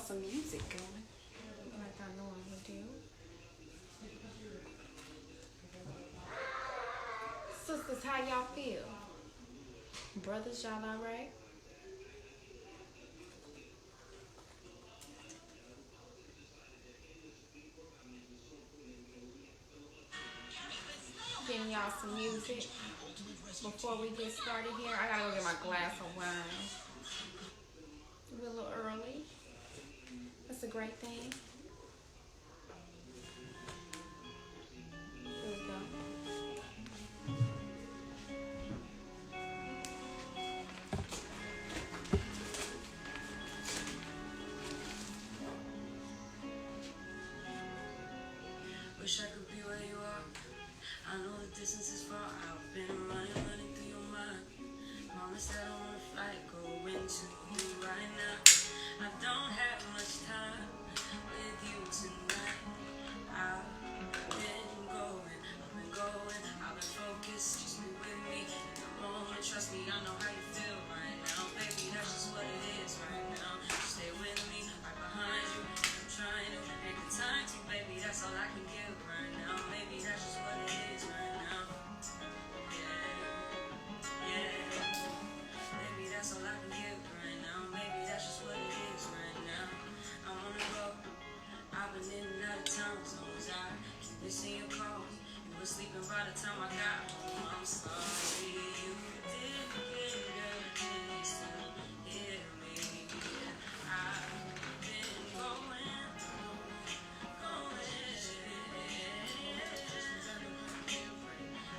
some music going, like I normally do. Sisters, how y'all feel? Brothers, y'all alright? Getting y'all some music before we get started here. I gotta go get my glass of wine. We're a little early. That's a great thing. Here we go. Wish I could be where you are. I know the distance is far. I've been running through your mind. Mama said I want to flight, go into you right now. I don't have much time with you tonight. I've been going, I've been focused. Just be with me in the moment. Trust me, I know how you feel right now. Baby, that's just what it is right now. Just stay with me, right behind you. I'm trying to make the time to, baby, that's all I can give right now. Maybe that's just what it is right now. Yeah. Maybe that's all I can give right now. Maybe that's just what it is right now. I'm on the road. I've been in and out of town, so was I keep missing your calls. You were sleeping by the time I got home. I'm sorry you didn't get a chance to hear me. I've been going.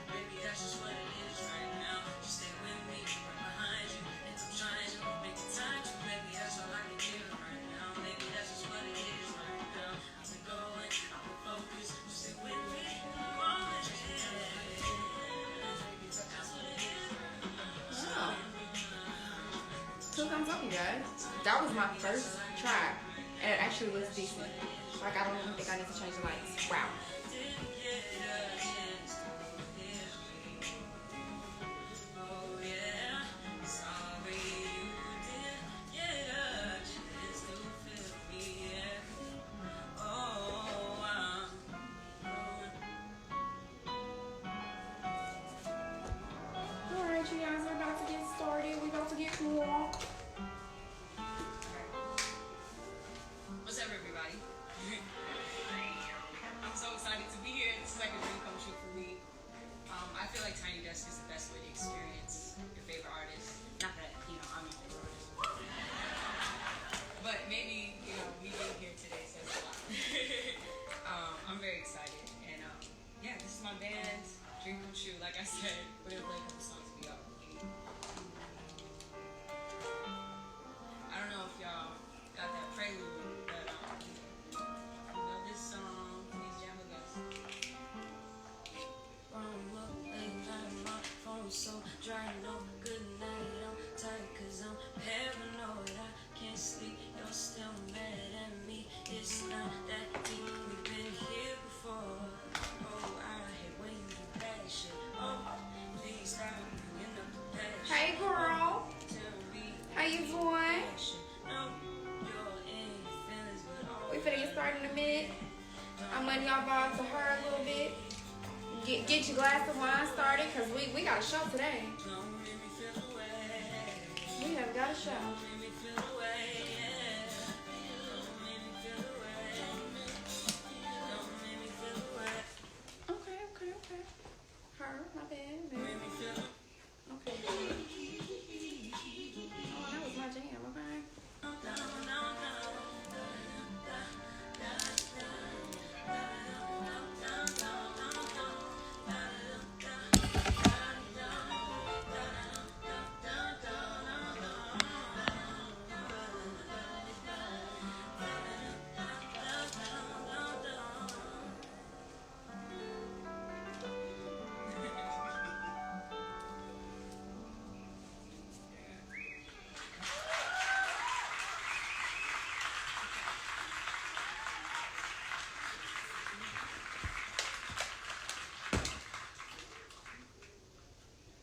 Baby, that's just what it is right now. Just stay with me, right behind you. And I'm trying to make the time to, baby, that's all I can give right now. Maybe that's just what it is right now. I've been going, I've been focused. Just stay with me. Oh. Two thumbs up, you guys. That was my first try. And it actually was decent. Like, I don't even think I need to change the lights. Wow. Alright, you guys are about to get started. We're about to get cool. What's up, everybody? I'm so excited to be here. This is like a dream come true for me. I feel like Tiny Desk is the best way to experience your favorite artist. Not that, I'm a favorite artist. But maybe, me being here today says a lot. I'm very excited. And, yeah, this is my band, Dream Come True. Like I said, we're going to play a couple songs for y'all. I don't know if y'all got that prelude, but you know this song. Please jam with us. I'm up late night, my phone so dry, no good night. I'm tired cause I'm paranoid. I can't sleep, you're still mad at me. It's not that deep, we've been here before. Oh, I hate when you do bad shit. Oh, please stop bringing up the bad shit. Hey, girl. How you doing? We finna get started in a minute. I'm letting y'all vibe to her a little bit. Get your glass of wine started, because we got a show today. We have got a show. Okay. Her, my bad. Okay. Oh, that was my jam, okay?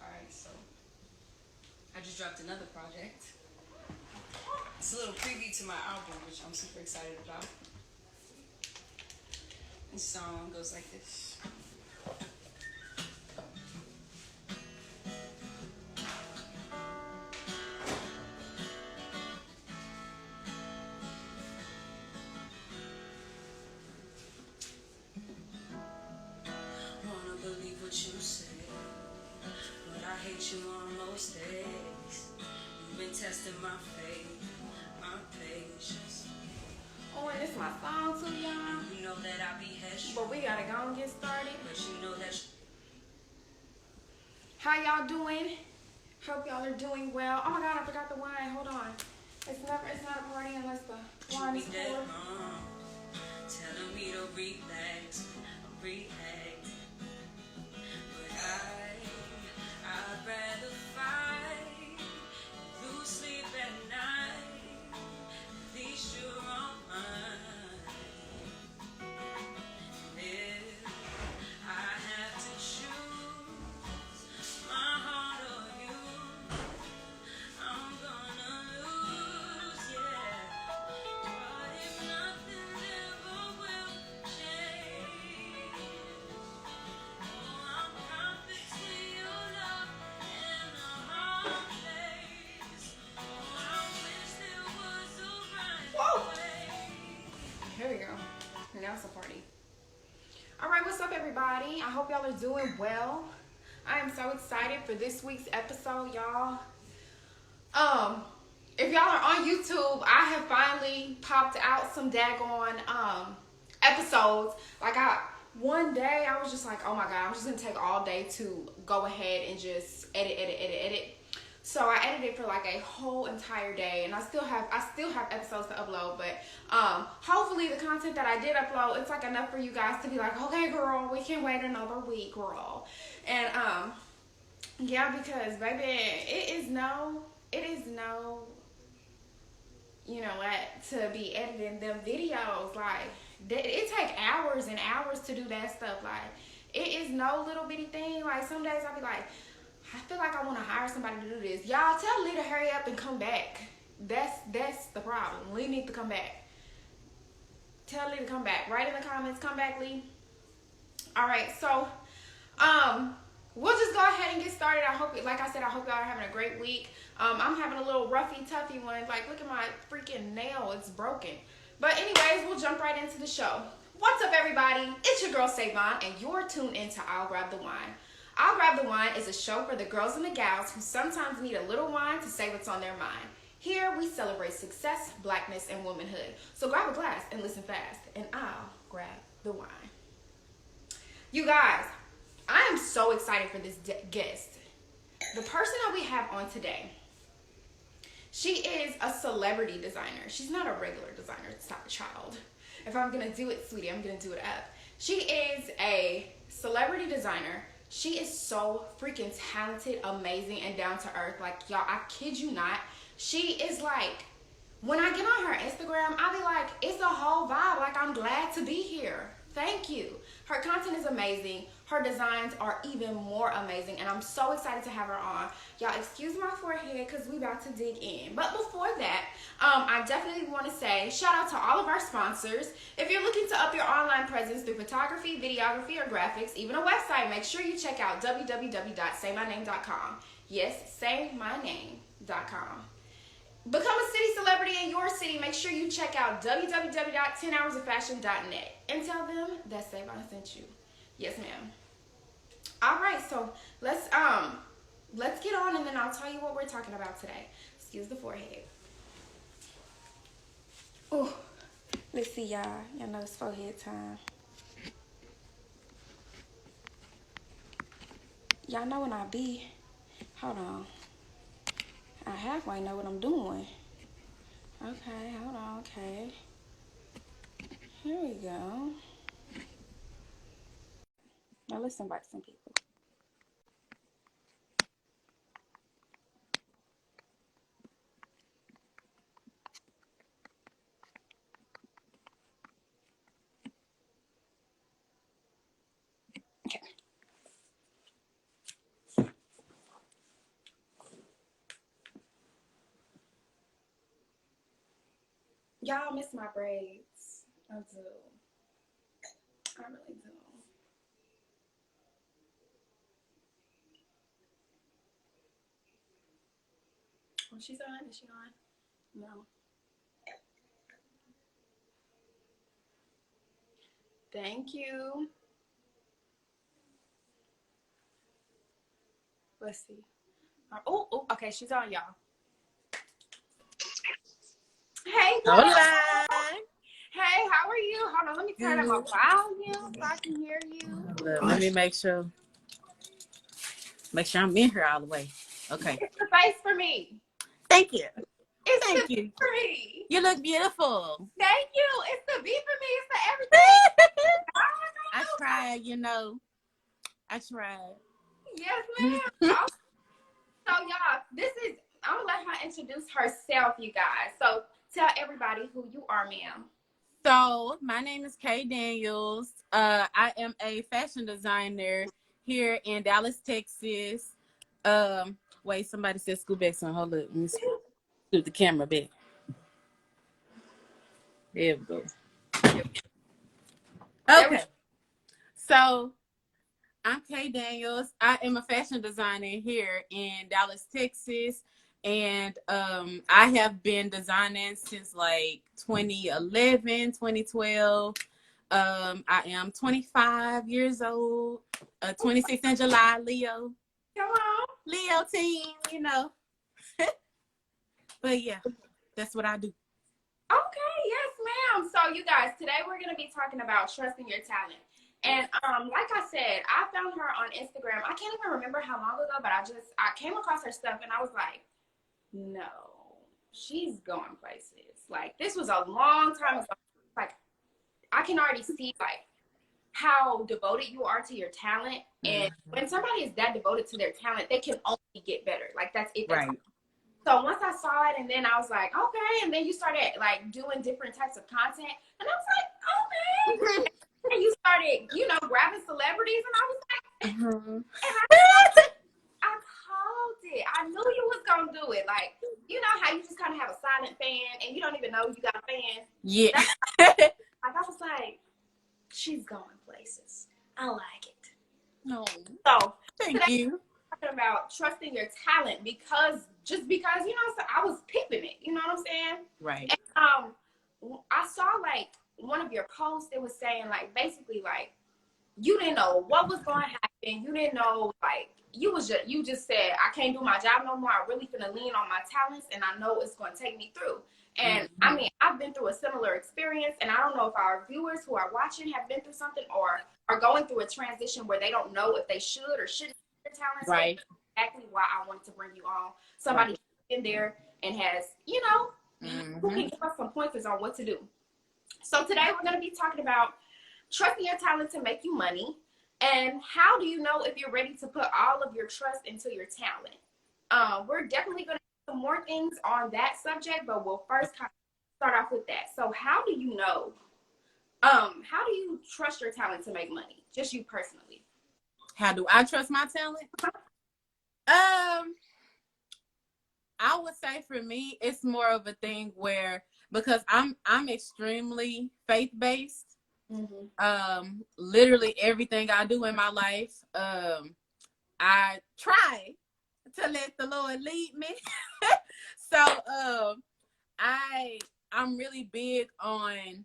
Alright, so I just dropped another project. It's a little preview to my album, which I'm super excited about. This song goes like this. Wanna believe what you say, but I hate you on most days. You've been testing my faith, my patience. Oh, and this is my song too, y'all. You know that I be headstrong, But we gotta go and get started. but you know that. How y'all doing? Hope y'all are doing well. Oh my God, I forgot the wine. Hold on. It's not a party unless the wine is poured. Telling me to relax, relax. But I'd rather fight, lose sleep at night. At least you're on mine. If I have to choose my heart or you, I'm gonna lose, yeah. But if nothing ever will change, oh, I'm caught between your love and a hard place. Oh, I wish there was a right Whoa. way. Here we go. Now it's a party. All right, what's up, everybody? I hope y'all are doing well. I am so excited for this week's episode, y'all. If y'all are on YouTube, I have finally popped out some daggone episodes. Like one day I was just like, oh my God, I'm just gonna take all day to go ahead and just edit. So I edited for like a whole entire day, and I still have episodes to upload, but hopefully the content that I did upload, it's like enough for you guys to be like, okay girl, we can wait another week, girl. And yeah, because baby, it is no, you know what, to be editing them videos. Like it take hours and hours to do that stuff. Like it is no little bitty thing. Like some days I'll be like, I feel like I want to hire somebody to do this. Y'all tell Lee to hurry up and come back. That's the problem. Lee needs to come back. Tell Lee to come back. Write in the comments, come back, Lee. All right, so we'll just go ahead and get started. I hope, like I said, I hope y'all are having a great week. I'm having a little roughy, toughy one. Like, look at my freaking nail. It's broken. But anyways, we'll jump right into the show. What's up, everybody? It's your girl, Savon, and you're tuned into I'll Grab the Wine. I'll Grab the Wine is a show for the girls and the gals who sometimes need a little wine to say what's on their mind. Here, we celebrate success, blackness, and womanhood. So grab a glass and listen fast, and I'll grab the wine. You guys, I am so excited for this guest. The person that we have on today, she is a celebrity designer. She's not a regular designer child. If I'm going to do it, sweetie, I'm going to do it up. She is a celebrity designer. She is so freaking talented, amazing, and down to earth. Like, y'all, I kid you not. She is like, when I get on her Instagram, I'll be like, it's a whole vibe. Like, I'm glad to be here. Thank you. Her content is amazing. Her designs are even more amazing, and I'm so excited to have her on. Y'all, excuse my forehead because we about to dig in. But before that, I definitely want to say shout out to all of our sponsors. If you're looking to up your online presence through photography, videography, or graphics, even a website, make sure you check out www.saymyname.com. Yes, saymyname.com. Become a city celebrity in your city. Make sure you check out www.10hoursofashion.net and tell them that Savon sent you. Yes, ma'am. All right, so let's get on, and then I'll tell you what we're talking about today. Excuse the forehead. Oh, let's see, y'all. Y'all know it's forehead time. Y'all know when I be. Hold on. I halfway know what I'm doing. Okay, hold on. Okay. Here we go. Now let's invite some people. Okay. Y'all miss my braids. I do. I really do. Oh, she's on? Is she on? No. Thank you. Let's see. Oh, okay, she's on, y'all. Hey, girl. Hola. Hey, how are you? Hold on, let me turn up my volume so I can hear you. Let me make sure I'm in here all the way. Okay. It's the face for me. Thank you. It's Thank the you. V for me. You look beautiful. Thank you. It's the V for me. It's the everything. I tried, I tried. Yes, ma'am. So, y'all, I'm going to let her introduce herself, you guys. So, tell everybody who you are, ma'am. So, my name is KDaniels. I am a fashion designer here in Dallas, Texas. Wait, somebody said scoot back some. Hold up. Let me scoot the camera back. There we go. Okay. So, I'm Kay Daniels. I am a fashion designer here in Dallas, Texas. And I have been designing since like 2011, 2012. I am 25 years old, 26 in July, Leo. Come on. Leo team, But yeah, that's what I do. Okay, yes, ma'am. So, you guys, today we're going to be talking about trusting your talent. And like I said, I found her on Instagram. I can't even remember how long ago, but I came across her stuff and I was like, no, she's going places. Like, this was a long time ago. Like, I can already see like how devoted you are to your talent. And when somebody is that devoted to their talent, they can only get better. Like, that's it. That's Right. So once I saw it, and then I was like, okay. And then you started like doing different types of content, and I was like, okay. And you started, grabbing celebrities, and I was like, and I called it. I knew you was gonna do it. Like, you know how you just kind of have a silent fan, and you don't even know you got a fan. Yeah. Like, I was like, she's going places. I like it. No. So Thank you. talking about trusting your talent because so I was peeping it. You know what I'm saying? Right. And, I saw like one of your posts. It was saying like basically like you didn't know what was going to happen. You didn't know like you just said I can't do my job no more. I really finna lean on my talents, and I know it's going to take me through. And I mean, I've been through a similar experience, and I don't know if our viewers who are watching have been through something or are going through a transition where they don't know if they should or shouldn't use their talents. Right. So exactly why I wanted to bring you on. Somebody in there and has, who can give us some pointers on what to do. So today we're going to be talking about trusting your talent to make you money, and how do you know if you're ready to put all of your trust into your talent. We're definitely going to do some more things on that subject, but we'll first kind of start off with that. So how do you know, how do you trust your talent to make money? Just you personally. How do I trust my talent? I would say for me, it's more of a thing where, because I'm extremely faith-based. Literally everything I do in my life, I try to let the Lord lead me. So I'm really big on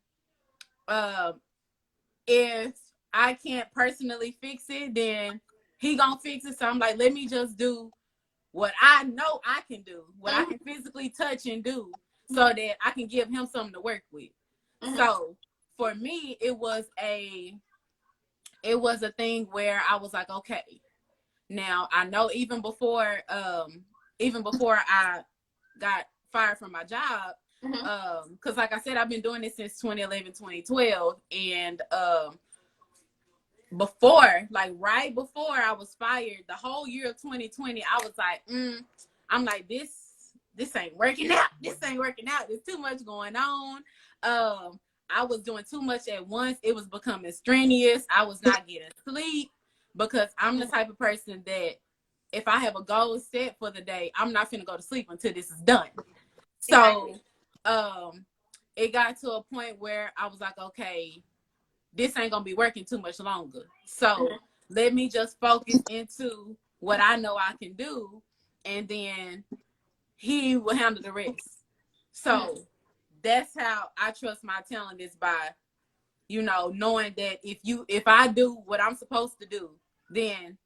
if I can't personally fix it, then he gonna fix it. So I'm like, let me just do what I know I can do, what I can physically touch and do, so that I can give him something to work with. So for me, it was a thing where I was like, okay, now I know even before I got fired from my job, because like I said, I've been doing this since 2011, 2012, and right before I was fired, the whole year of 2020, I was like, I'm like, this ain't working out. This ain't working out. There's too much going on. I was doing too much at once. It was becoming strenuous. I was not getting sleep, because I'm the type of person that if I have a goal set for the day, I'm not finna go to sleep until this is done. So, it got to a point where I was like, okay, this ain't gonna be working too much longer. So let me just focus into what I know I can do, and then he will handle the rest. So that's how I trust my talent, is by, you know, knowing that if I do what I'm supposed to do, then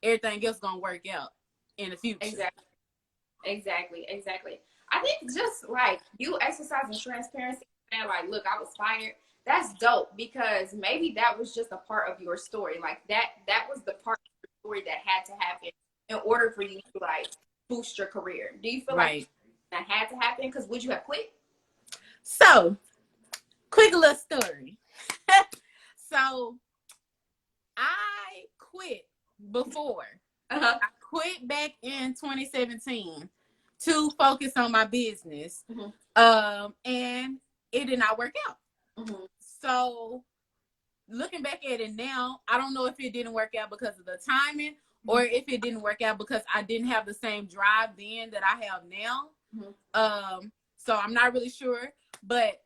everything else gonna work out in the future. Exactly. I think just like you exercising transparency and like, look, I was fired. That's dope, because maybe that was just a part of your story. Like that was the part of your story that had to happen in order for you to like boost your career. Do you feel like that had to happen? Because would you have quit? So, quick little story. So, I quit before. I quit back in 2017 to focus on my business. And it did not work out. So, looking back at it now, I don't know if it didn't work out because of the timing, or if it didn't work out because I didn't have the same drive then that I have now. So I'm not really sure, but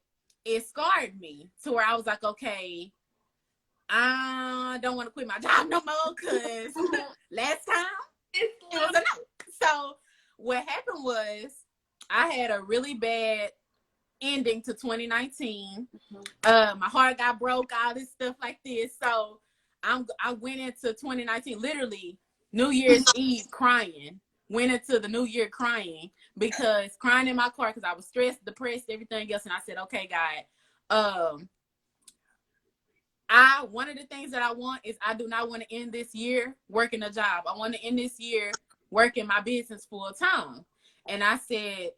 it scarred me to where I was like, okay, I don't want to quit my job no more, because last time it was a no. So what happened was, I had a really bad ending to 2019. My heart got broke, all this stuff like this. So I went into 2019 literally New Year's Eve crying. Went into the new year crying in my car because I was stressed, depressed, everything else. And I said, okay, God, one of the things that I want is, I do not want to end this year working a job. I want to end this year working my business full time. And I said,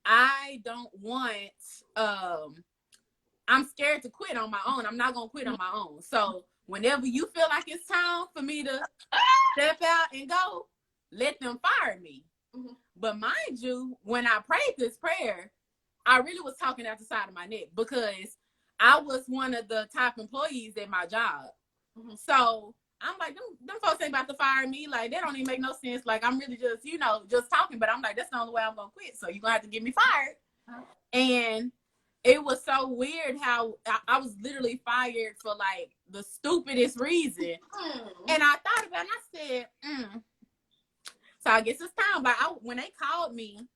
I don't want, I'm scared to quit on my own. I'm not going to quit on my own. So whenever you feel like it's time for me to step out and go, let them fire me. But mind you, when I prayed this prayer, I really was talking out the side of my neck, because I was one of the top employees at my job. So I'm like, them folks ain't about to fire me. Like, that don't even make no sense. Like, I'm really just, just talking. But I'm like, that's the only way I'm going to quit. So you're going to have to get me fired. And it was so weird how I was literally fired for like the stupidest reason. And I thought about it, and I said, So I guess it's time. But when they called me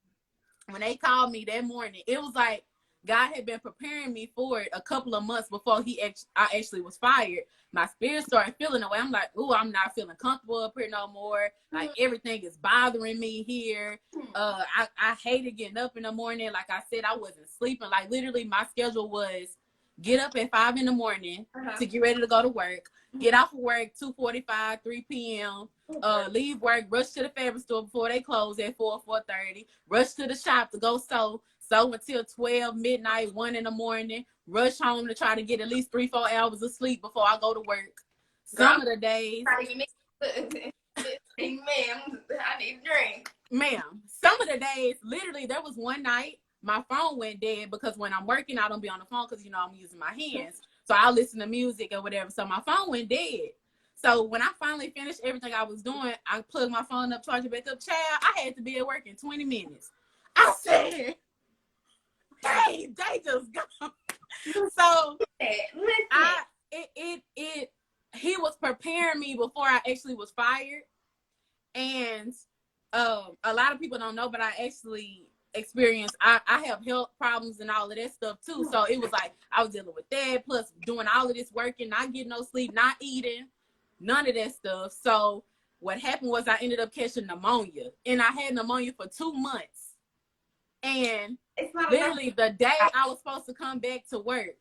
that morning, it was like God had been preparing me for it a couple of months before I actually was fired. My spirit started feeling away. I'm like, ooh, I'm not feeling comfortable up here no more. Like, everything is bothering me here. I hated getting up in the morning. Like I said, I wasn't sleeping. Like, literally, my schedule was get up at 5 in the morning to get ready to go to work. Get off of work 2:45, 3 p.m. Leave work, rush to the fabric store before they close at 4:30. Rush to the shop to go sew until 12 midnight, 1 in the morning. Rush home to try to get at least 3-4 hours of sleep before I go to work. Some of the days, ma'am, I need a drink. Ma'am, some of the days, literally, there was one night my phone went dead, because when I'm working, I don't be on the phone because, I'm using my hands. So I listen to music or whatever. So my phone went dead. So when I finally finished everything I was doing, I plugged my phone up, charged it back up. Child, I had to be at work in 20 minutes. I said, hey, they just gone. So he was preparing me before I actually was fired. And a lot of people don't know, but I actually experienced, I have health problems and all of that stuff too. So it was like I was dealing with that, plus doing all of this working, not getting no sleep, not eating, none of that stuff. So what happened was I ended up catching pneumonia, and I had pneumonia for 2 months. And literally the day I was supposed to come back to work,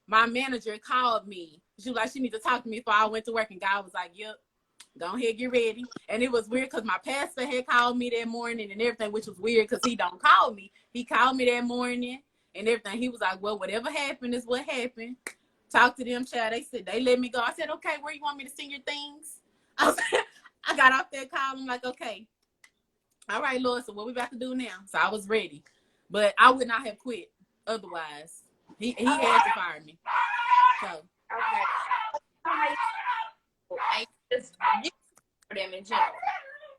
my manager called me. She was like, she need to talk to me before I went to work. And God was like, yep, go ahead, get ready. And it was weird because my pastor had called me that morning and everything, which was weird because he don't call me. He called me that morning and everything. He was like, well, whatever happened is what happened. Talk to them, child. They said, they let me go. I said, okay, where you want me to send your things? I got off that call. I'm like, okay. All right, Lord, so what we about to do now? So I was ready. But I would not have quit otherwise. He had to fire me. So. Okay. I just for them in general.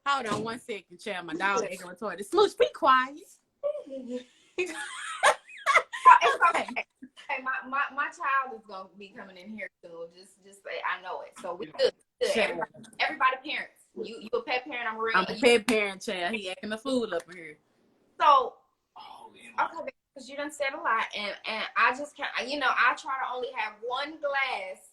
Hold on 1 second, child. My dog acting retarded. Smooch, be quiet. it's Okay. okay. Hey, my child is gonna be coming in here soon. Just say I know it. So we good. Everybody parents. You a pet parent. I'm a pet parent, child. He acting the fool up in here. So okay, because you done said a lot, and I just can't. I try to only have one glass.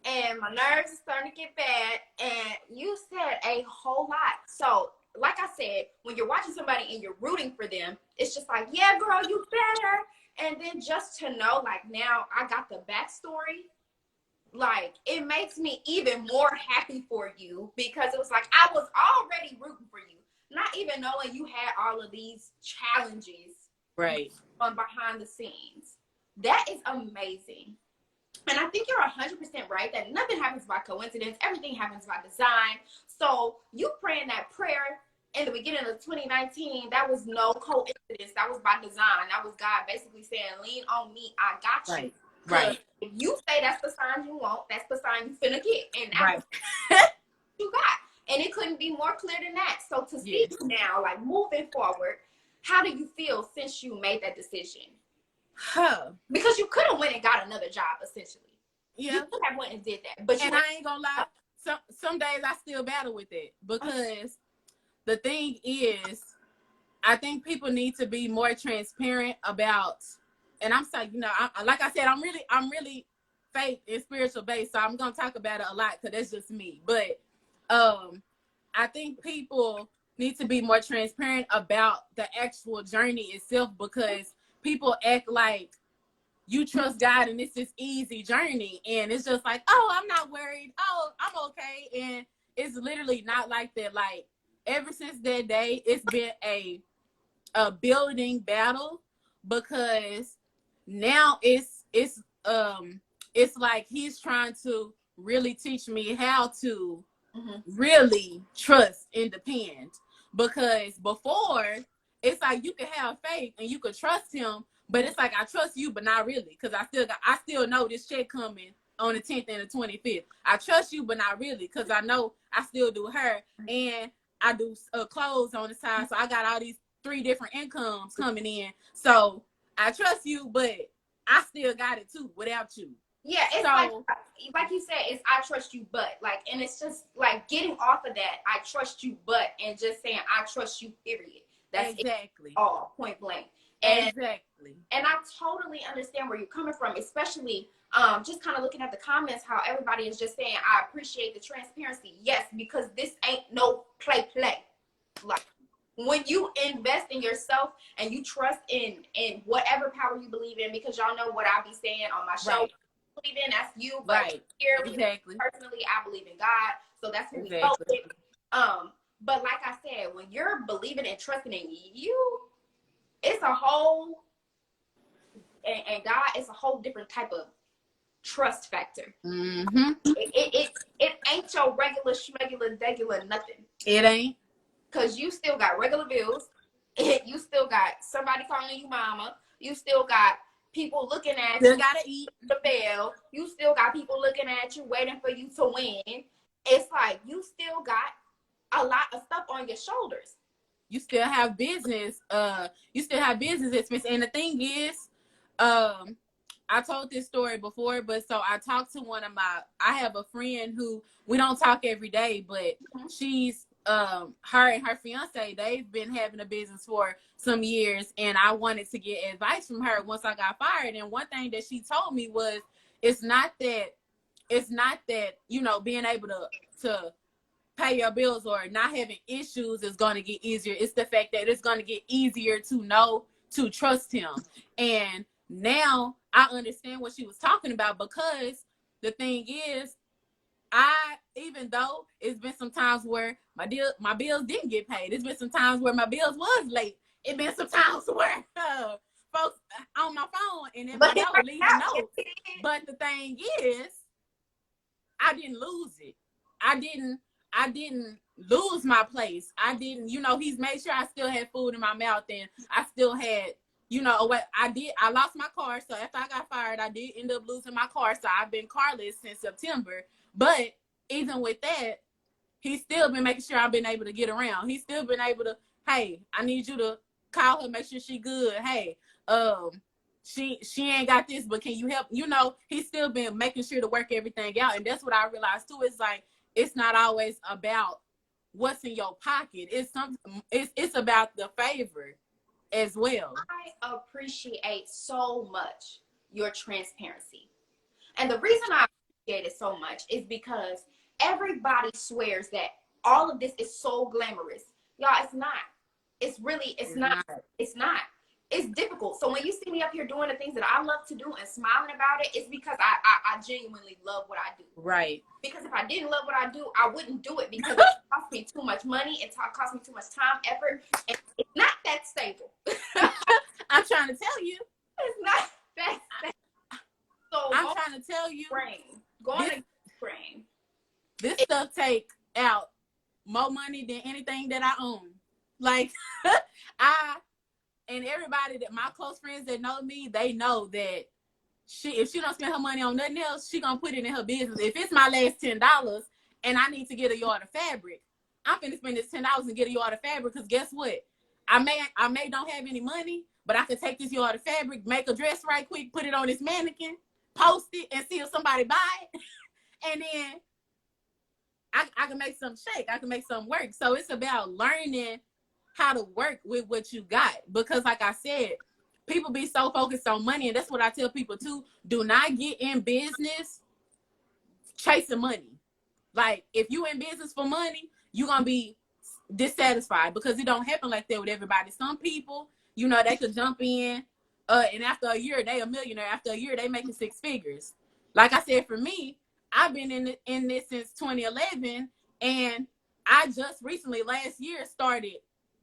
And my nerves are starting to get bad. And you said a whole lot. So, like I said, when you're watching somebody and you're rooting for them, it's just like, yeah, girl, you better. And then just to know, like, now I got the backstory, like, it makes me even more happy for you because it was like I was already rooting for you, not even knowing you had all of these challenges right on behind the scenes. That is amazing. And I think you're 100% right that nothing happens by coincidence. Everything happens by design. So you praying that prayer in the beginning of 2019, that was no coincidence. That was by design. That was God basically saying, lean on me. I got you. Right. If you say that's the sign you want, that's the sign you finna get. And that's Right. you got. And it couldn't be more clear than that. So to see you now, like moving forward, how do you feel since you made that decision? Because you could have went and got another job, essentially. Yeah. You could have went and did that. But I ain't gonna lie, some days I still battle with it because the thing is, I think people need to be more transparent about, and I'm sorry, like I said, I'm really faith and spiritual based, so I'm gonna talk about it a lot because that's just me. But I think people need to be more transparent about the actual journey itself because people act like you trust God and it's this easy journey. And it's just like, oh, I'm not worried. Oh, I'm okay. And it's literally not like that. Like ever since that day, it's been a building battle because now it's like he's trying to really teach me how to really trust and depend. Because before, it's like you can have faith and you can trust him, but it's like I trust you, but not really, because I still know this check coming on the 10th and the 25th. I trust you, but not really, because I know I still do her, and I do clothes on the side, so I got all these 3 different incomes coming in. So I trust you, but I still got it too without you. Yeah, it's like you said, it's I trust you, but like, and it's just like getting off of that, I trust you, but, and just saying I trust you, period. That's exactly all, point blank. And, exactly. And I totally understand where you're coming from, especially just kind of looking at the comments, how everybody is just saying, I appreciate the transparency. Yes, because this ain't no play. Like, when you invest in yourself and you trust in whatever power you believe in, because y'all know what I be saying on my show. Right. Believe in, that's you, but right. Here, exactly. Personally, I believe in God, so that's who we go with. But like I said, when you're believing and trusting in you, it's a whole and God, it's a whole different type of trust factor. Mm-hmm. It ain't your regular nothing. It ain't, because you still got regular bills. You still got somebody calling you mama. You still got people looking at you. Gotta eat the bell. You still got people looking at you, waiting for you to win. It's like you still got a lot of stuff on your shoulders. You still have business. You still have business expense. And the thing is, I told this story before, but so I talked to I have a friend who we don't talk every day, but she's her and her fiance, they've been having a business for some years, and I wanted to get advice from her once I got fired. And one thing that she told me was, it's not that being able to pay your bills or not having issues is going to get easier. It's the fact that it's going to get easier to trust him. And now I understand what she was talking about, because the thing is, even though it's been some times where my bills didn't get paid, it's been some times where my bills was late. It's been some times where folks on my phone and if I don't leave a note. But the thing is, I didn't lose it. I didn't lose my place. I didn't, he's made sure I still had food in my mouth, and I still had, what I did. I lost my car. So after I got fired, I did end up losing my car. So I've been carless since September. But even with that, he's still been making sure I've been able to get around. He's still been able to, hey, I need you to call her, make sure she good. Hey, she ain't got this, but can you help? You know, he's still been making sure to work everything out. And that's what I realized too. It's like, it's not always about what's in your pocket. It's about the favor as well. I appreciate so much your transparency. And the reason I appreciate it so much is because everybody swears that all of this is so glamorous. Y'all, it's not. It's not. It's not. It's difficult. So when you see me up here doing the things that I love to do and smiling about it, it's because I genuinely love what I do. Right. Because if I didn't love what I do, I wouldn't do it, because it costs me too much money. It costs me too much time, effort, and it's not that stable. I'm trying to tell you. It's not that stable. So I'm trying to tell you. Go on a brain. This stuff take out more money than anything that I own. Like, and everybody that my close friends that know me, they know that if she don't spend her money on nothing else, she gonna put it in her business. If it's my last $10 and I need to get a yard of fabric, I'm finna spend this $10 and get a yard of fabric, because guess what? I may don't have any money, but I can take this yard of fabric, make a dress right quick, put it on this mannequin, post it, and see if somebody buy it. And then I can make something shake. I can make something work. So it's about learning how to work with what you got. Because like I said, people be so focused on money. And that's what I tell people too. Do not get in business chasing money. Like, if you in business for money, you're going to be dissatisfied, because it don't happen like that with everybody. Some people, you know, they could jump in and after a year, they a millionaire. After a year, they making 6 figures. Like I said, for me, I've been in this since 2011, and I just recently last year started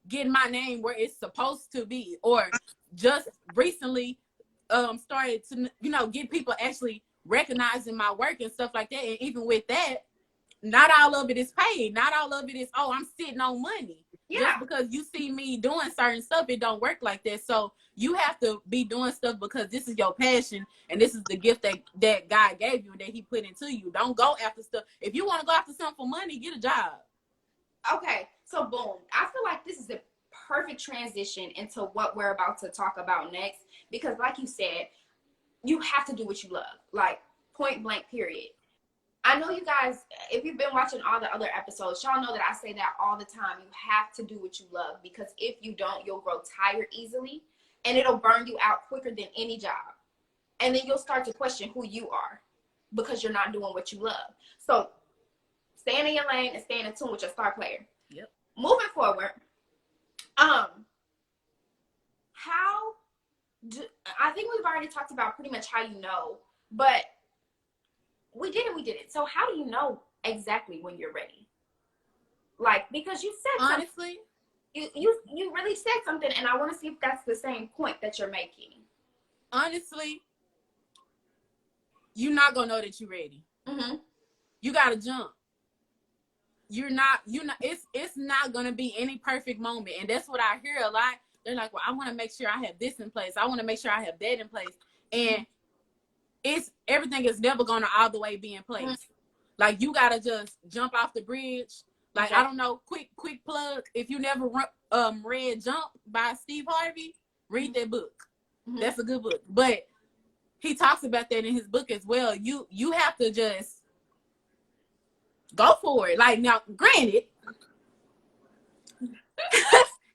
getting my name where it's supposed to be, or just recently started to, you know, get people actually recognizing my work and stuff like that. And even with that, not all of it is paid. Not all of it is, oh, I'm sitting on money. Yeah. Just because you see me doing certain stuff, it don't work like that. So you have to be doing stuff because this is your passion, and this is the gift that God gave you and that he put into you. Don't go after stuff. If you want to go after something for money, get a job. Okay, so boom. I feel like this is a perfect transition into what we're about to talk about next, because like you said, you have to do what you love, like point blank, period. I know you guys, if you've been watching all the other episodes, y'all know that I say that all the time. You have to do what you love, because if you don't, you'll grow tired easily, and it'll burn you out quicker than any job. And then you'll start to question who you are, because you're not doing what you love. So staying in your lane and staying in tune with your star player. Yep. Moving forward, I think we've already talked about pretty much how you know, but we did it. So how do you know exactly when you're ready? Like, because you said honestly, you really said something, and I want to see if that's the same point that you're making. Honestly, you're not gonna know that you're ready. Mm-hmm. You gotta jump. You're not. It's not gonna be any perfect moment, and that's what I hear a lot. They're like, well, I want to make sure I have this in place. I want to make sure I have that in place, and everything is never gonna all the way be in place. Mm-hmm. Like, you gotta just jump off the bridge. Like, okay. I don't know, quick plug. If you never read Jump by Steve Harvey, read that book. Mm-hmm. That's a good book. But he talks about that in his book as well. You have to just go for it. Like, now, granted,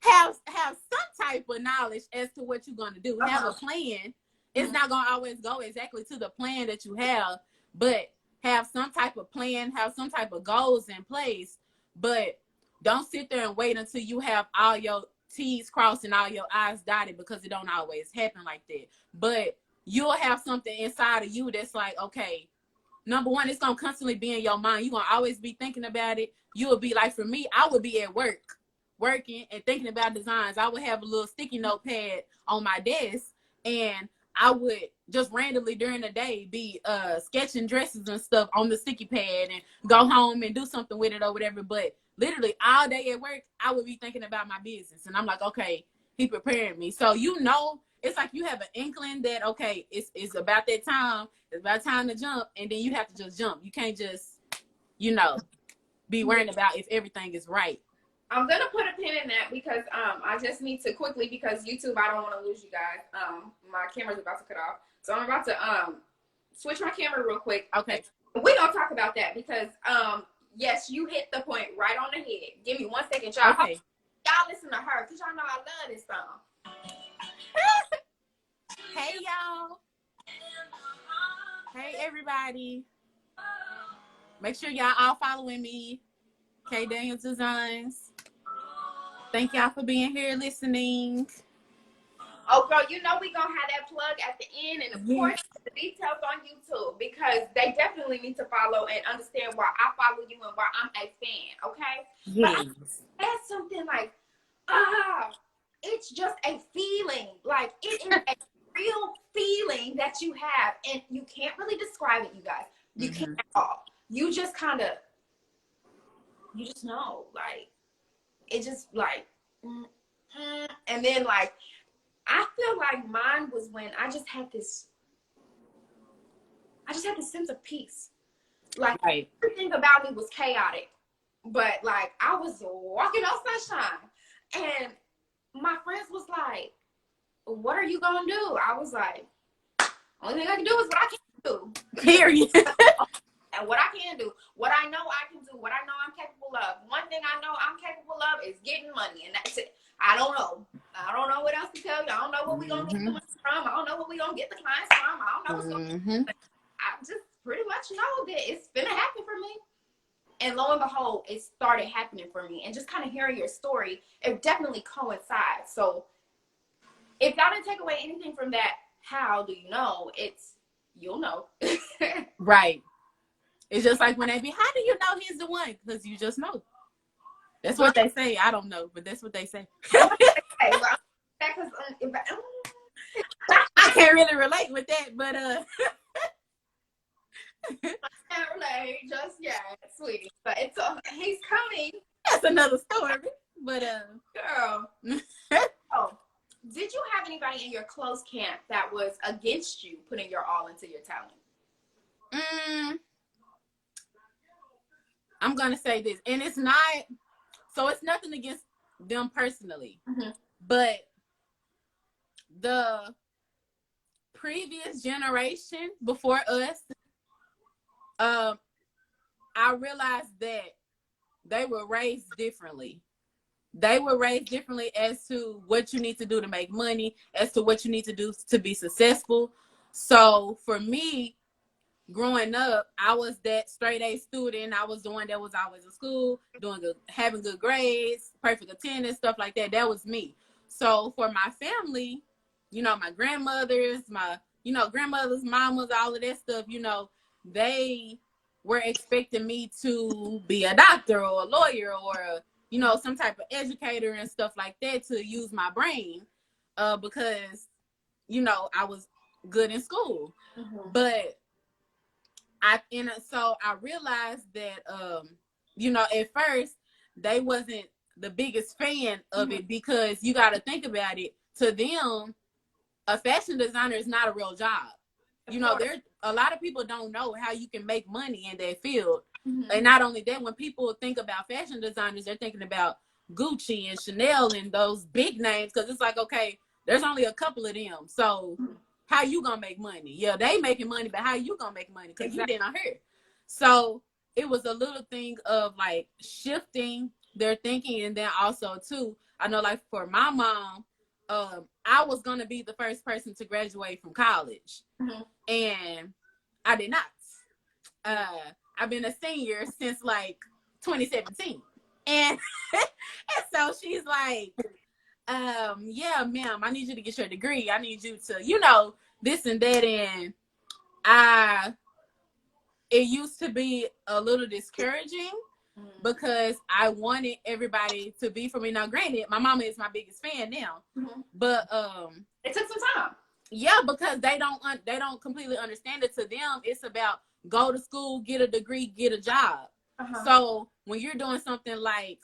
have some type of knowledge as to what you're gonna do. Uh-huh. Have a plan. It's not going to always go exactly to the plan that you have, but have some type of plan, have some type of goals in place, but don't sit there and wait until you have all your T's crossed and all your I's dotted, because it don't always happen like that. But you'll have something inside of you that's like, okay, number one, it's going to constantly be in your mind. You're going to always be thinking about it. You'll be like, for me, I would be at work, working and thinking about designs. I would have a little sticky notepad on my desk, and I would just randomly during the day be sketching dresses and stuff on the sticky pad and go home and do something with it or whatever. But literally all day at work, I would be thinking about my business. And I'm like, okay, he preparing me. So, you know, it's like you have an inkling that, okay, it's about that time. It's about time to jump. And then you have to just jump. You can't just, you know, be worrying about if everything is right. I'm gonna put a pin in that because I just need to quickly, because YouTube, I don't want to lose you guys. My camera's about to cut off, so I'm about to switch my camera real quick. Okay. We gonna talk about that because yes, you hit the point right on the head. Give me 1 second, y'all. Okay. Y'all listen to her because y'all know I love this song. Hey y'all. Hey everybody. Make sure y'all all following me, KDaniels Designs. Thank y'all for being here listening. Oh, girl, you know we gonna have that plug at the end, and of course the details on YouTube, because they definitely need to follow and understand why I follow you and why I'm a fan. Okay? Yes. But that's something like, it's just a feeling. Like, it is a real feeling that you have, and you can't really describe it, you guys. You can't at all. You just kind of, you just know, like, it just like, and then like, I feel like mine was when I just had this sense of peace. Like, right. Everything about me was chaotic, but like I was walking on sunshine, and my friends was like, "What are you gonna do?" I was like, "Only thing I can do is what I can do." Period. And what I can do, what I know I can do, what I know I'm capable of. One thing I know I'm capable of is getting money, and that's it. I don't know what else to tell you. I don't know what we're gonna get the money from. I don't know what we're gonna get the clients from. I don't know what's going on. I just pretty much know that it's gonna happen for me. And lo and behold, it started happening for me. And just kind of hearing your story, it definitely coincides. So if y'all didn't take away anything from that, how do you know? You'll know. Right. It's just like when they be, how do you know he's the one? Because you just know. That's what they say. I don't know, but that's what they say. I can't really relate with that, but I can't relate just yet, sweetie. But he's coming. That's another story. But girl. Oh, did you have anybody in your close camp that was against you putting your all into your talent? I'm gonna say this, and it's not. So it's nothing against them personally, but the previous generation before us, I realized that they were raised differently. They were raised differently as to what you need to do to make money, as to what you need to do to be successful. So for me, growing up, I was that straight A student. I was the one that was always in school, doing good, having good grades, perfect attendance, stuff like that. That was me. So for my family, my grandmothers, grandmothers, mamas, all of that stuff, they were expecting me to be a doctor or a lawyer or some type of educator and stuff like that, to use my brain, because I was good in school. But so I realized that at first they wasn't the biggest fan of it, because you got to think about it. To them, a fashion designer is not a real job. There's a lot of people don't know how you can make money in that field. And not only that, when people think about fashion designers, they're thinking about Gucci and Chanel and those big names, because it's like, okay, there's only a couple of them. So how you gonna make money? Yeah, they making money, but how you gonna make money? Because you didn't hear. So it was a little thing of like shifting their thinking. And then also too, I know, like for my mom, I was gonna be the first person to graduate from college, and I did not. I've been a senior since like 2017, and and so she's like, yeah, ma'am, I need you to get your degree. I need you to, this and that. And it used to be a little discouraging, because I wanted everybody to be for me. Now, granted, my mama is my biggest fan now, but it took some time. Yeah, because they don't completely understand it. To them, it's about go to school, get a degree, get a job. So when you're doing something like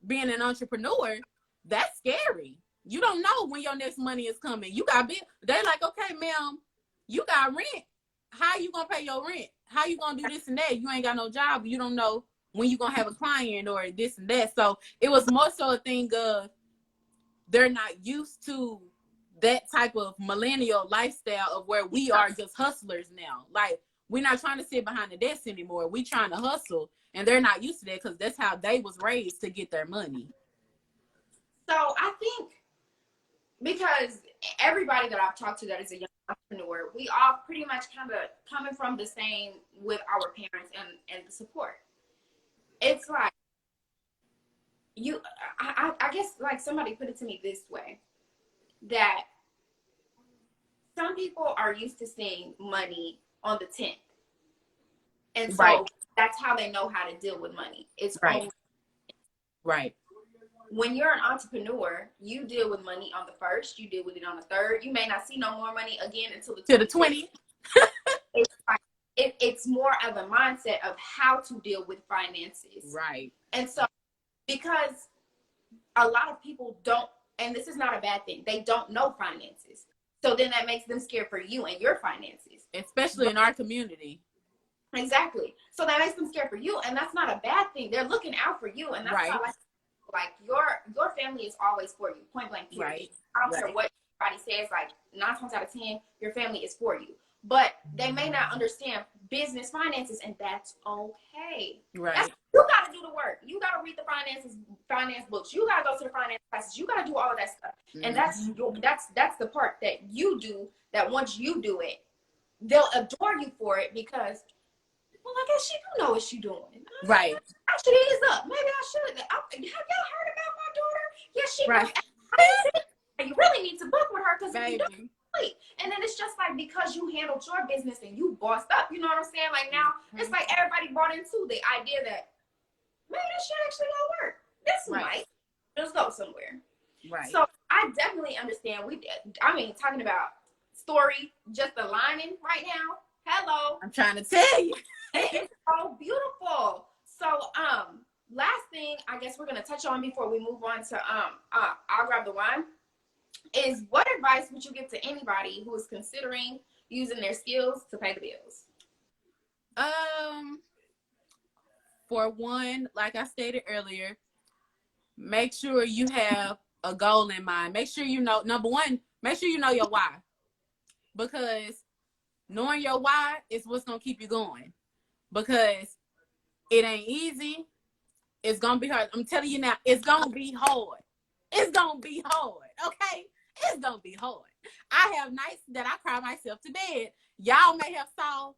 being an entrepreneur, that's scary. You don't know when your next money is coming. You got they like, okay, ma'am, you got rent. How you gonna pay your rent? How you gonna do this and that? You ain't got no job. You don't know when you gonna have a client or this and that. So it was more so a thing of they're not used to that type of millennial lifestyle of where we are just hustlers now. Like, we're not trying to sit behind the desk anymore. We trying to hustle, and they're not used to that because that's how they was raised to get their money. So I think because everybody that I've talked to that is a young entrepreneur, we all pretty much kind of coming from the same with our parents and the support. It's like I guess like somebody put it to me this way, that some people are used to seeing money on the 10th. And so Right. that's how they know how to deal with money. It's Right. only Right. when you're an entrepreneur, you deal with money on the 1st, you deal with it on the 3rd. You may not see no more money again until the 20th. It's more of a mindset of how to deal with finances. Right. And so because a lot of people don't, and this is not a bad thing, they don't know finances. So then that makes them scared for you and your finances. Especially in our community. Exactly. So that makes them scared for you, and that's not a bad thing. They're looking out for you, and that's right. how like your family is always for you, point blank period. Right. I don't care what everybody says, like 9 times out of 10, your family is for you. But they may not understand business finances, and that's okay. Right. You got to do the work. You got to read the finance books. You got to go to the finance classes. You got to do all of that stuff. Mm-hmm. And that's the part that you do, that once you do it, they'll adore you for it because, well, I guess she do know what she doing. Right. I should ease up. Maybe I should. Have y'all heard about my daughter? Yes, she right. You really need to book with her because if you don't, and then it's just like because you handled your business and you bossed up, you know what I'm saying? Like now, it's like everybody bought into the idea that maybe this shit actually gonna work. This might just go somewhere. Right. So I definitely understand. Talking about story just aligning right now. Hello. I'm trying to tell you. It's so beautiful. So last thing I guess we're gonna touch on before we move on to I'll grab the wine, is what advice would you give to anybody who is considering using their skills to pay the bills? For one, like I stated earlier, make sure you have a goal in mind. Make sure you know, number one, make sure you know your why. Because knowing your why is what's going to keep you going. Because it ain't easy. It's going to be hard. I'm telling you now, it's going to be hard. It's going to be hard, okay? It's going to be hard. I have nights that I cry myself to bed. Y'all may have saw,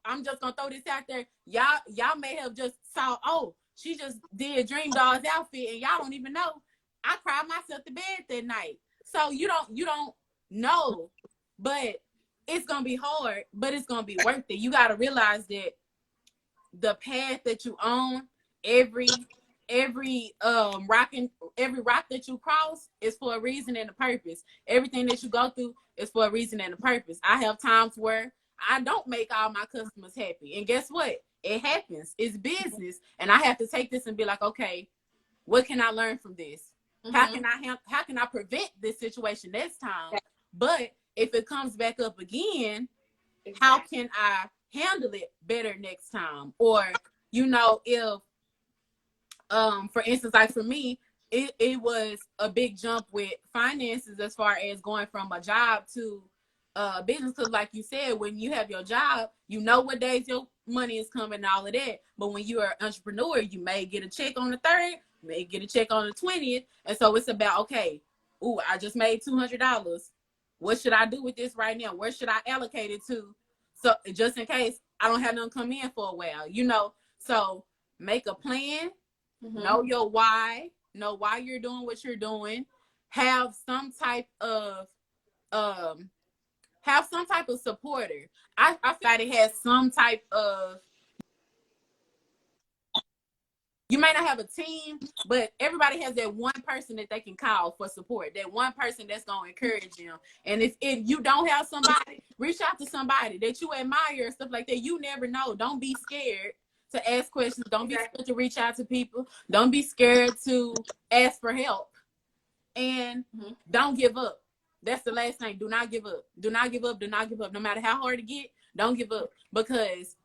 I'm just going to throw this out there. Y'all may have just saw, oh, she just did Dream Doll's outfit and y'all don't even know. I cried myself to bed that night. So you don't know, but it's going to be hard, but it's going to be worth it. You got to realize that the path that you own, every rock that you cross is for a reason and a purpose. Everything that you go through is for a reason and a purpose. I have times where I don't make all my customers happy. And guess what? It happens. It's business. And I have to take this and be like, okay, what can I learn from this? Mm-hmm. How can I prevent this situation next time? But if it comes back up again, how can I handle it better next time? Or, if for instance, like for me, it was a big jump with finances as far as going from a job to business. Because like you said, when you have your job, you know what days your money is coming and all of that. But when you are an entrepreneur, you may get a check on the 3rd, may get a check on the 20th. And so it's about, okay, I just made $200. What should I do with this right now? Where should I allocate it to? So just in case I don't have nothing come in for a while, so make a plan, know your why, know why you're doing what you're doing, have some type of supporter. I feel like it has some type of, you may not have a team, but everybody has that one person that they can call for support, that one person that's going to encourage them. And if you don't have somebody, reach out to somebody that you admire and stuff like that. You never know. Don't be scared to ask questions. Don't be scared to reach out to people. Don't be scared to ask for help. And don't give up. That's the last thing. Do not give up. Do not give up. Do not give up. No matter how hard it get, don't give up. Because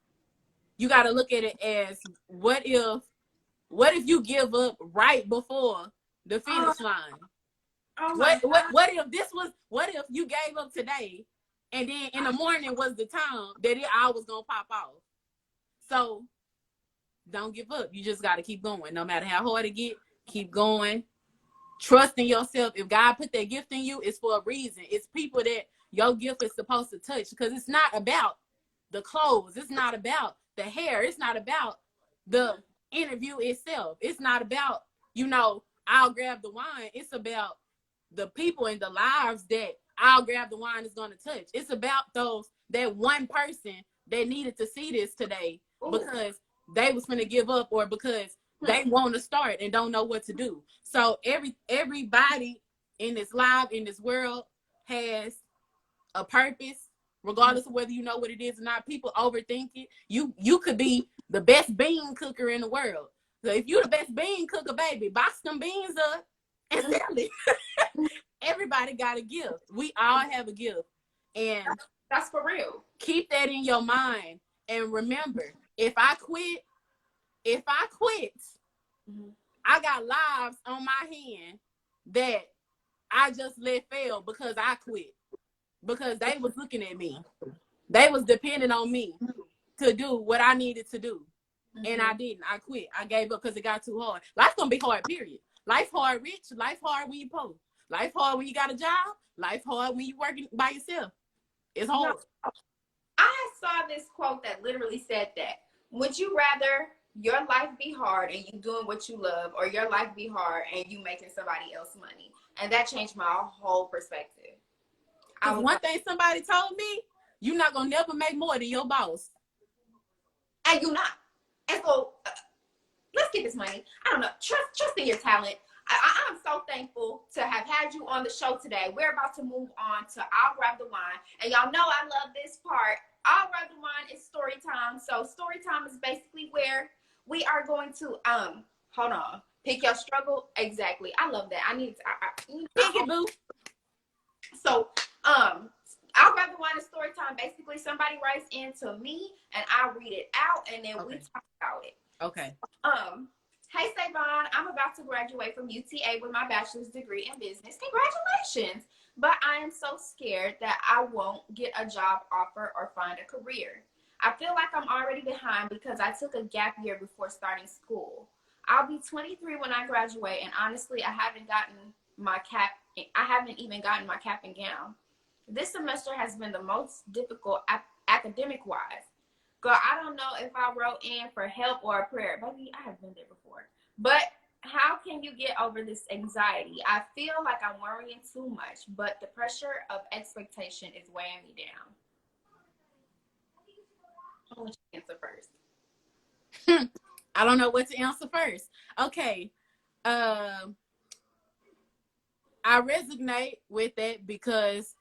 you got to look at it as what if you give up right before the finish line? Oh my God. What if you gave up today and then in the morning was the time that I was gonna pop off? So don't give up. You just gotta keep going. No matter how hard it get, keep going. Trust in yourself. If God put that gift in you, it's for a reason. It's people that your gift is supposed to touch, because it's not about the clothes. It's not about the hair. It's not about the interview itself. It's not about, I'll grab the wine. It's about the people and the lives that I'll grab the wine is going to touch. It's about that one person that needed to see this today because they was going to give up, or because they want to start and don't know what to do. So everybody in this live, in this world, has a purpose, regardless of whether you know what it is or not. People overthink it. You could be the best bean cooker in the world. So if you're the best bean cooker, baby, box them beans up and sell it. Everybody got a gift. We all have a gift. And that's for real. Keep that in your mind. And remember, if I quit, I got lives on my hand that I just let fail because I quit. Because they was looking at me. They was depending on me to do what I needed to do. And I didn't. I quit. I gave up because it got too hard. Life's going to be hard, period. Life hard rich. Life hard when you poor. Life hard when you got a job. Life hard when you working by yourself. It's hard. I saw this quote that literally said that. Would you rather your life be hard and you doing what you love, or your life be hard and you making somebody else money? And that changed my whole perspective. One thing somebody told me, you're not going to never make more than your boss. And you're not. And so, let's get this money. I don't know. Trust in your talent. I'm so thankful to have had you on the show today. We're about to move on to I'll Grab the Wine. And y'all know I love this part. I'll Grab the Wine is story time. So story time is basically where we are going to, hold on. Pick your struggle. Exactly. I love that. I need to, pick it, boo. So, I'll Grab the Wine is story time. Basically, somebody writes into me and I read it out and then we talk about it. Okay. Hey, Savon, I'm about to graduate from UTA with my bachelor's degree in business. Congratulations. But I am so scared that I won't get a job offer or find a career. I feel like I'm already behind because I took a gap year before starting school. I'll be 23 when I graduate, and honestly, I haven't even gotten my cap and gown. This semester has been the most difficult academic-wise. Girl, I don't know if I wrote in for help or a prayer. Baby, I have been there before. But how can you get over this anxiety? I feel like I'm worrying too much, but the pressure of expectation is weighing me down. I want you to answer first. I don't know what to answer first. Okay. I resonate with that because,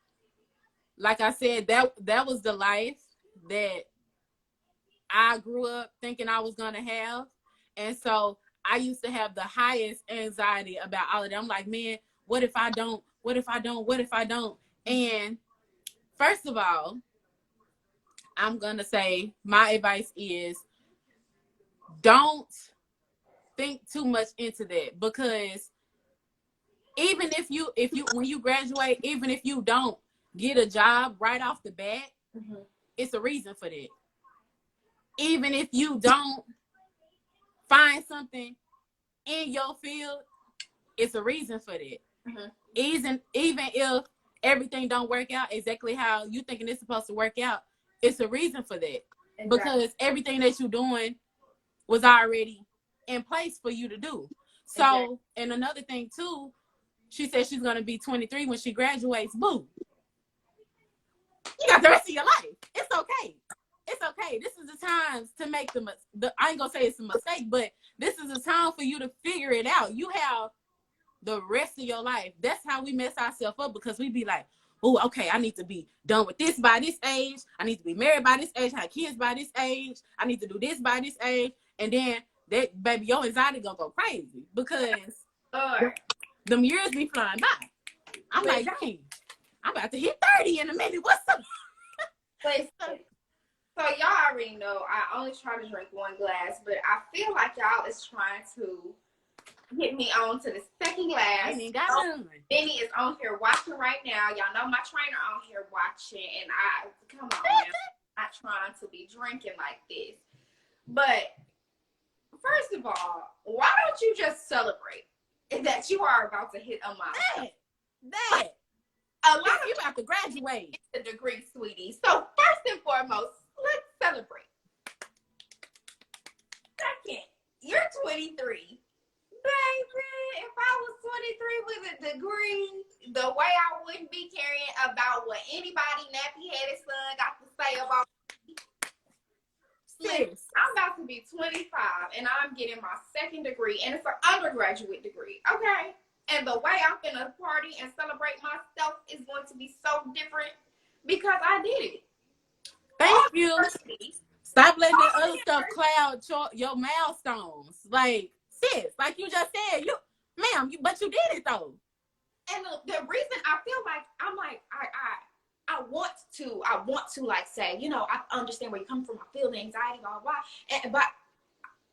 like I said, that was the life that I grew up thinking I was going to have. And so I used to have the highest anxiety about all of that. I'm like, man, what if I don't? What if I don't? What if I don't? And first of all, I'm going to say my advice is don't think too much into that, because even if you when you graduate, even if you don't get a job right off the bat, it's a reason for that. Even if you don't find something in your field, it's a reason for that. Even if everything don't work out exactly how you thinking it's supposed to work out, it's a reason for that. Exactly. Because everything that you're doing was already in place for you to do. So, exactly. And another thing too, she said she's going to be 23 when she graduates. Boo. You got the rest of your life. It's okay. It's okay. This is the time to make I ain't gonna say it's a mistake, but this is the time for you to figure it out. You have the rest of your life. That's how we mess ourselves up, because we be like, oh, okay, I need to be done with this by this age. I need to be married by this age, have kids by this age. I need to do this by this age. And then that, baby, your anxiety gonna go crazy because them years be flying by. I'm like, dang, I'm about to hit 30 in a minute. What's up? Wait, So y'all already know I only try to drink one glass, but I feel like y'all is trying to get me on to the second glass. I ain't even got none. Benny is on here watching right now. Y'all know my trainer on here watching, and come on now, I'm not trying to be drinking like this. But first of all, why don't you just celebrate that you are about to hit a milestone? That. A lot of you about to graduate. It's a degree, sweetie. So first and foremost, let's celebrate. Second, you're 23. Baby, if I was 23 with a degree, the way I wouldn't be caring about what anybody nappy-headed son got to say about me. Sis, I'm about to be 25 and I'm getting my second degree, and it's an undergraduate degree, okay? And the way I'm gonna party and celebrate myself is going to be so different because I did it. Thank you. Stop letting the other stuff cloud your milestones. Like, sis, like you just said, but you did it though. And the reason I feel like I want to like say, you know, I understand where you come from. I feel the anxiety, blah, blah, blah. But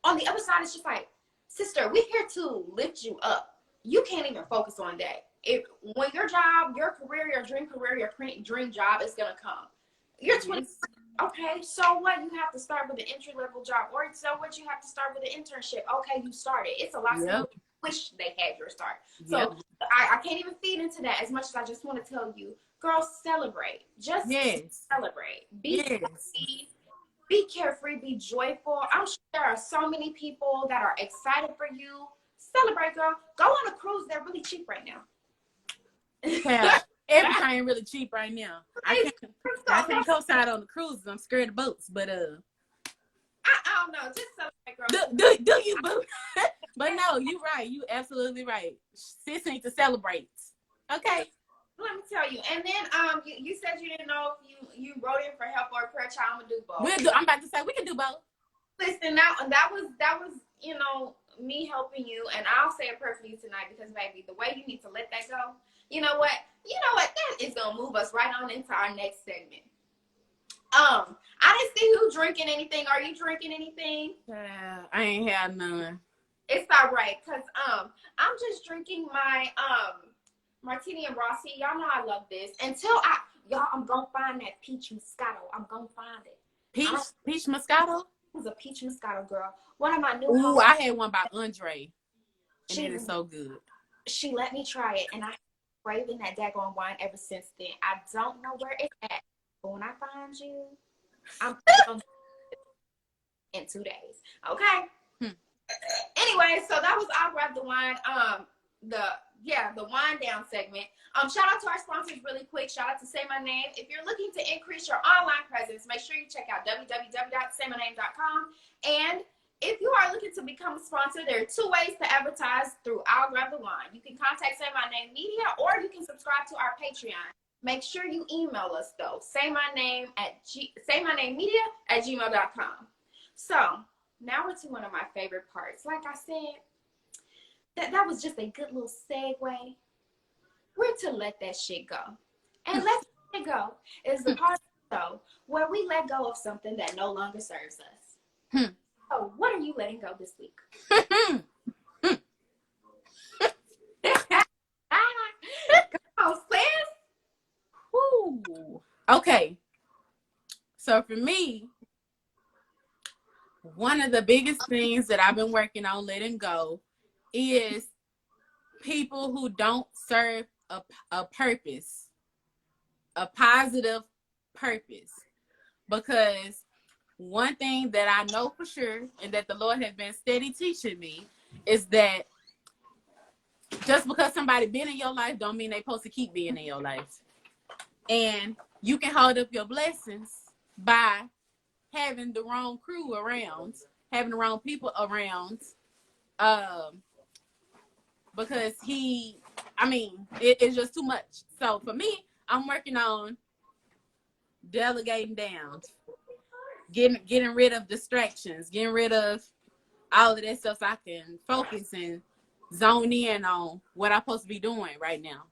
on the other side, it's just like, sister, we're here to lift you up. You can't even focus on that. When your job, your career, your dream career, your dream job is gonna come. You're 20. Okay, so what? You have to start with an entry-level job, or so what? You have to start with an internship. Okay, you started. It's a lot of wish they had your start. So I can't even feed into that as much as I just want to tell you, girls, celebrate. Just celebrate. Be happy, be carefree, be joyful. I'm sure there are so many people that are excited for you. Celebrate, girl. Go on a cruise. They're really cheap right now. Yeah, everything really cheap right now. I can't co-sign on the cruises. I'm scared of boats, but I don't know. Just celebrate, girl. Do you, boo? But no, you're right. You absolutely right. Sis needs to celebrate. Okay. Let me tell you. And then you said you didn't know if you wrote in for help or a prayer child. I'm gonna do both. I'm about to say we can do both. Listen, that was you know, me helping you, and I'll say a prayer for you tonight because, baby, the way you need to let that go. You know what? That is gonna move us right on into our next segment. I didn't see you drinking anything. Are you drinking anything? I ain't had none. It's all right, cause I'm just drinking my martini and Rossi. Y'all know I love this. I'm gonna find that peach Moscato. I'm gonna find it. Peach Moscato? It was a peach Moscato, girl. One of my new. Ooh, I had one by Andre, and it is so good. She let me try it, and I craving that daggone wine ever since then. I don't know where it's at, but when I find you, I'm in 2 days. Okay. Anyway, so that was I'll grab the wine. The wine down segment. Shout out to our sponsors really quick. Shout out to Say My Name. If you're looking to increase your online presence, make sure you check out www.saymyname.com. And if you are looking to become a sponsor, there are 2 ways to advertise through I'll Grab the Wine. You can contact Say My Name Media, or you can subscribe to our Patreon. Make sure you email us though. saymynamemedia@gmail.com. So now we're to one of my favorite parts. Like I said, that was just a good little segue. We're to let that shit go. And let it go is the part of the show where we let go of something that no longer serves us. So what are you letting go this week? Come on, sis. Woo. Okay. So for me, one of the biggest things that I've been working on letting go is people who don't serve a purpose, a positive purpose. Because one thing that I know for sure, and that the Lord has been steady teaching me, is that just because somebody been in your life don't mean they supposed to keep being in your life. And you can hold up your blessings by having the wrong crew around, having the wrong people around, because it's just too much. So for me, I'm working on delegating down, getting rid of distractions, getting rid of all of that stuff so I can focus and zone in on what I'm supposed to be doing right now.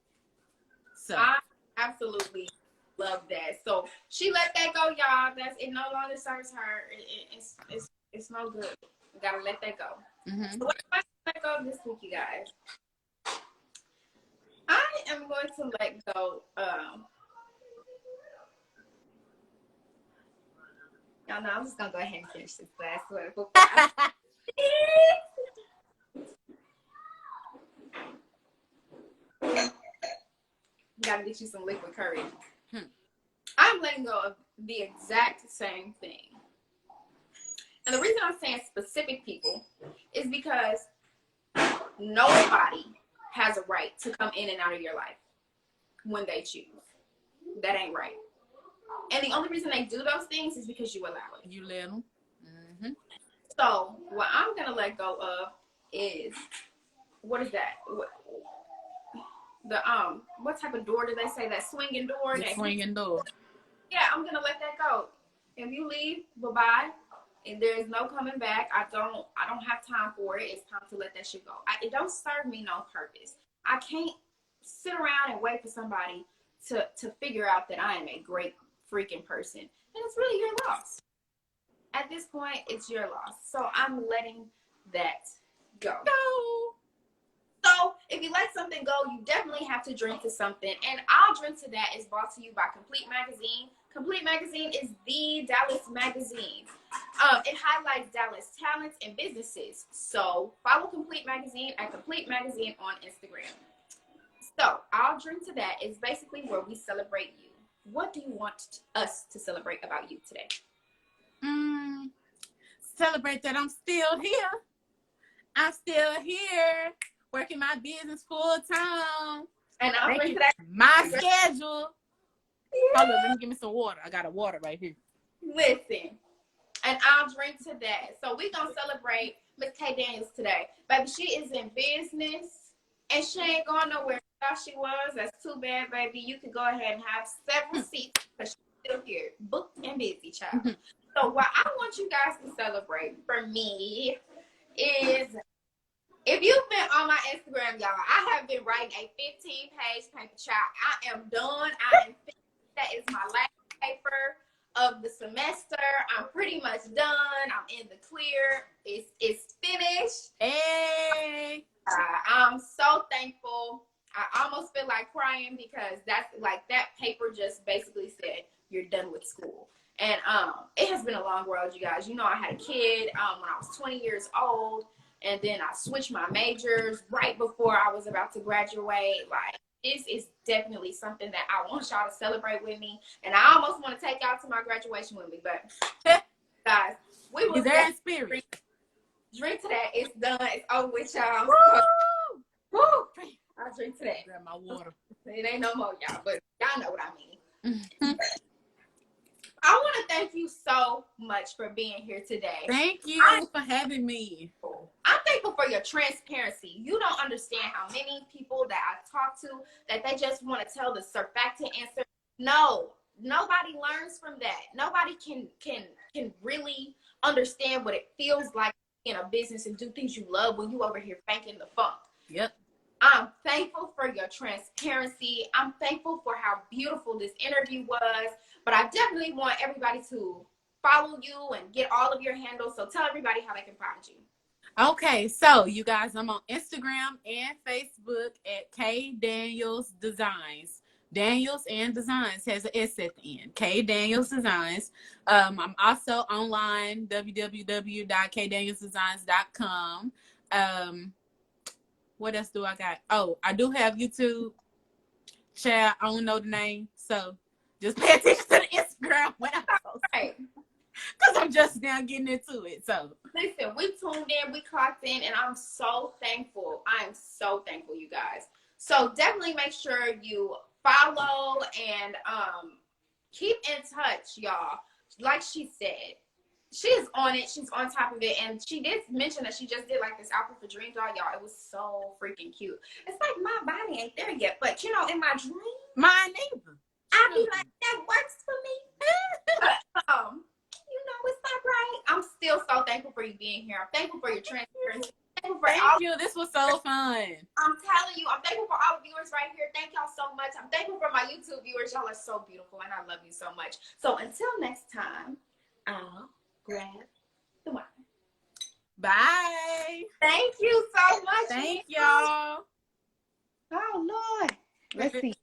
So I absolutely love that. So she let that go, y'all. It no longer serves her. It's no good. We gotta let that go. Mm-hmm. So what am I gonna let go this week, you guys? I am going to let go. Y'all know I'm just gonna go ahead and finish this last one. Gotta get you some liquid courage. I'm letting go of the exact same thing. And the reason I'm saying specific people is because nobody has a right to come in and out of your life when they choose. That ain't right. And the only reason they do those things is because you allow it. You let them. Mm-hmm. So what I'm gonna let go of is, what is that? What type of door do they say? That swinging door? The swinging door. Yeah, I'm gonna let that go. If you leave, bye-bye. And there is no coming back. I don't have time for it. It's time to let that shit go. It don't serve me no purpose. I can't sit around and wait for somebody to figure out that I am a great freaking person. And it's really your loss. At this point, it's your loss. So I'm letting that go. So if you let something go, you definitely have to drink to something. And I'll Drink to That is brought to you by Complete Magazine. Complete Magazine is the Dallas magazine. It highlights Dallas talents and businesses. So follow Complete Magazine at Complete Magazine on Instagram. So I'll Drink to That is basically where we celebrate you. What do you want us to celebrate about you today? Celebrate that I'm still here. I'm still here. Working my business full time. And I'll Drink to That. My schedule. Yeah. Hold on, let me give me some water. I got a water right here. Listen. And I'll Drink to That. So we're going to celebrate Miss KDaniels today. Baby, she is in business. And she ain't going nowhere. Thought she was. That's too bad, baby. You can go ahead and have several seats because she's still here. Booked and busy, child. So what I want you guys to celebrate for me is, if you've been on my Instagram, y'all, I have been writing a 15-page paper, child. I am done. I am finished. That is my last paper of the semester. I'm pretty much done. I'm in the clear. It's finished. Hey. I'm so thankful. I almost feel like crying because that's like, that paper just basically said you're done with school. And it has been a long road, you guys. You know, I had a kid when I was 20 years old. And then I switched my majors right before I was about to graduate. Like, this is definitely something that I want y'all to celebrate with me. And I almost want to take y'all to my graduation with me. But, guys, we will there in spirit. Drink to That. It's done. It's over with, y'all. Woo! Woo! I'll Drink to That. Grab my water. It ain't no more, y'all. But y'all know what I mean. I want to thank you so much for being here today. Thank you for having me. I'm thankful for your transparency. You don't understand how many people that I talk to that they just want to tell the surfactant answer. No, nobody learns from that. Nobody can really understand what it feels like in a business and do things you love when you over here faking the funk. Yep. I'm thankful for your transparency. I'm thankful for how beautiful this interview was. But I definitely want everybody to follow you and get all of your handles. So tell everybody how they can find you. Okay, so you guys, I'm on Instagram and Facebook at KDaniels Designs. Daniels and Designs has an S at the end. KDaniels Designs. I'm also online, www.kdanielsdesigns.com. What else do I got? Oh, I do have YouTube. Child, I don't know the name, so just pay attention to the Instagram when I post. Right. Because I'm just now getting into it. So listen, we tuned in, we clocked in, and I'm so thankful. I am so thankful, you guys. So definitely make sure you follow and keep in touch, y'all. Like she said, she is on it. She's on top of it. And she did mention that she just did like this outfit for Dream Doll, y'all. It was so freaking cute. It's like my body ain't there yet. But, you know, in my dream, mine neither. I be like, that works for me. You know, it's not right. I'm still so thankful for you being here. I'm thankful for your transparency. thankful for Thank all. you. This was so fun. I'm telling you, I'm thankful for all the viewers right here. Thank y'all so much. I'm thankful for my YouTube viewers. Y'all are so beautiful, and I love you so much. So until next time, I'll grab the wine. Bye. Thank you so much. Thank y'all. Oh Lord. Let's see.